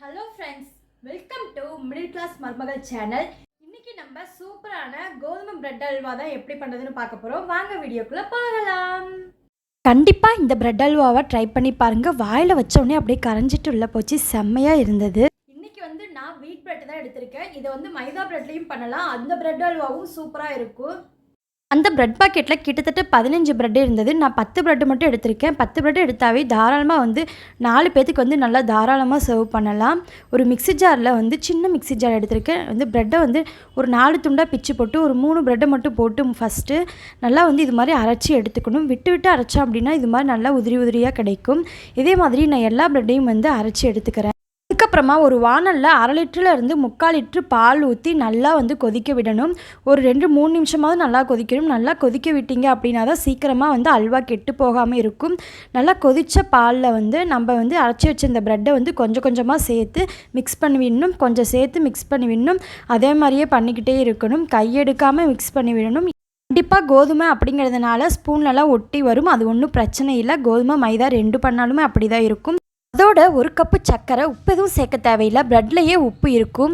Hello friends, welcome to middle class மருமகள் channel. இன்னைக்கு நம்ம சூப்பரான கோதுமை பிரெட் அல்வா தான் எப்படி பண்ணுறதுன்னு பார்க்க போகிறோம். வாங்க வீடியோக்குள்ளே போகலாம். கண்டிப்பாக இந்த பிரெட் அல்வாவை ட்ரை பண்ணி பாருங்கள். வாயில் வச்சோடனே அப்படியே கரைஞ்சிட்டு உள்ள போச்சு, செம்மையாக இருந்தது. இன்னைக்கு நான் வீட் பிரெட் தான் எடுத்திருக்கேன். இதை மைதா பிரெட்லேயும் பண்ணலாம். அந்த பிரெட் அல்வாவும் சூப்பராக இருக்கும். அந்த பிரெட் பாக்கெட்டில் கிட்டத்தட்ட 15 பிரெட் இருந்தது. நான் 10 பிரெட் மட்டும் எடுத்திருக்கேன். 10 பிரெட் எடுத்தாவே தாராளமாக 4 பேத்துக்கு நல்லா தாராளமாக சர்வ் பண்ணலாம். ஒரு மிக்ஸி ஜாரில் சின்ன மிக்ஸி ஜார் எடுத்திருக்கேன். பிரெட்டை ஒரு 4 துண்டாக பிச்சு போட்டு ஒரு 3 பிரெட்டை மட்டும் போட்டு ஃபஸ்ட்டு நல்லா இது மாதிரி அரைச்சி எடுத்துக்கணும். விட்டு விட்டு அரைச்சோம் அப்படின்னா இது மாதிரி நல்லா உதிரி உதிரியாக கிடைக்கும். இதே மாதிரி நான் எல்லா பிரெட்டையும் அரைச்சி எடுத்துக்கிறேன். அதுக்கப்புறமா ஒரு வானலில் 1/2 லிட்டரில் 3/4 லிட்டரு பால் ஊற்றி நல்லா கொதிக்க விடணும். ஒரு 2-3 நிமிஷமாவது நல்லா கொதிக்கணும். நல்லா கொதிக்க விட்டீங்க அப்படின்னா தான் சீக்கிரமாக அல்வா கெட்டு போகாமல் இருக்கும். நல்லா கொதித்த பாலில் நம்ம அரைச்சி வச்ச இந்த ப்ரெட்டை கொஞ்சம் கொஞ்சமாக சேர்த்து மிக்ஸ் பண்ணி விடணும். கொஞ்சம் சேர்த்து மிக்ஸ் பண்ணி விடணும். அதே மாதிரியே பண்ணிக்கிட்டே இருக்கணும். கையெடுக்காமல் மிக்ஸ் பண்ணி விடணும். கண்டிப்பாக கோதுமை அப்படிங்கிறதுனால ஸ்பூன்லலாம் ஒட்டி வரும். அது ஒன்றும் பிரச்சனை இல்லை. கோதுமை மைதா 2 பண்ணாலுமே அப்படி தான் இருக்கும். அதோட 1 கப்பு சர்க்கரை, உப்பு எதுவும் சேர்க்க தேவையில்லை. ப்ரெட்லேயே உப்பு இருக்கும்.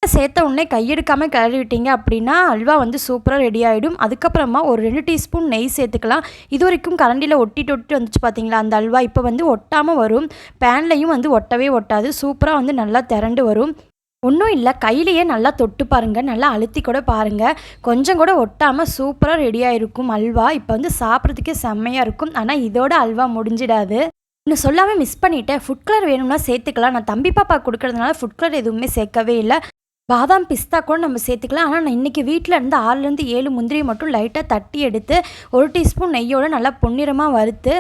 சேர்த்த உடனே கையெடுக்காமல் கிளறி விட்டீங்க அப்படின்னா அல்வா சூப்பராக ரெடி ஆகிடும். அதுக்கப்புறமா ஒரு 2 டீஸ்பூன் நெய் சேர்த்துக்கலாம். இது வரைக்கும் கரண்டியில் ஒட்டிட்டு வந்துச்சு பார்த்தீங்களா, அந்த அல்வா இப்போ ஒட்டாமல் வரும். பேன்லேயும் ஒட்டவே ஒட்டாது. சூப்பராக நல்லா திரண்டு வரும். ஒன்றும் இல்லை, கையிலையே நல்லா தொட்டு பாருங்கள், நல்லா அழுத்தி கூட பாருங்கள். கொஞ்சம் கூட ஒட்டாமல் சூப்பராக ரெடியாக இருக்கும் அல்வா. இப்போ சாப்பிட்றதுக்கே செம்மையாக இருக்கும். ஆனால் இதோட அல்வா முடிஞ்சிடாது. இன்னும் சொல்லாமல் மிஸ் பண்ணிவிட்டேன். ஃபுட் கலர் வேணும்னா சேர்த்துக்கலாம். நான் தம்பி பாப்பா கொடுக்கறதுனால ஃபுட் கலர் எதுவுமே சேர்க்கவே இல்லை. பாதாம் பிஸ்தா கூட நம்ம சேர்த்துக்கலாம். ஆனால் நான் இன்றைக்கி வீட்டில் 6-7 முந்திரியை மட்டும் லைட்டாக தட்டி எடுத்து 1 டீஸ்பூன் நெய்யோடு நல்லா பொன்னிறமாக வறுத்து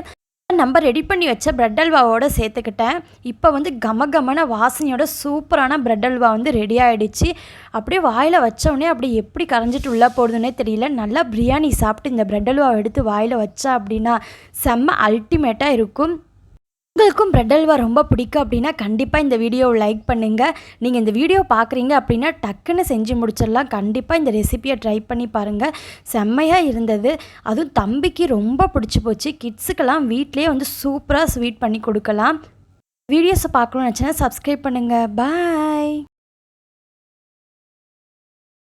நம்ம ரெடி பண்ணி வச்ச பிரெட் அல்வாவோடு சேர்த்துக்கிட்டேன். இப்போ கமகமான வாசனையோட சூப்பரான பிரெட் அல்வா ரெடி ஆகிடுச்சு. அப்படியே வாயில் வச்சோடனே அப்படி எப்படி கரைஞ்சிட்டு உள்ளே போடுதுன்னே தெரியல. நல்லா பிரியாணி சாப்பிட்டு இந்த பிரெட் அல்வாவை எடுத்து வாயில் வச்சா அப்படின்னா செம்ம அல்டிமேட்டாக இருக்கும். உங்களுக்கும் பிரெட் அல்வா ரொம்ப பிடிக்கும் அப்படின்னா கண்டிப்பாக இந்த வீடியோவை லைக் பண்ணுங்கள். நீங்கள் இந்த வீடியோ பார்க்குறீங்க அப்படின்னா டக்குன்னு செஞ்சு முடிச்சிடலாம். கண்டிப்பாக இந்த ரெசிபியை ட்ரை பண்ணி பாருங்கள். செம்மையாக இருந்தது. அதுவும் தம்பிக்கு ரொம்ப பிடிச்சி போச்சு. கிட்ஸுக்கெல்லாம் வீட்லேயே சூப்பராக ஸ்வீட் பண்ணி கொடுக்கலாம். வீடியோஸை பார்க்கணும்னு நினச்சினா சப்ஸ்கிரைப் பண்ணுங்கள். பாய்.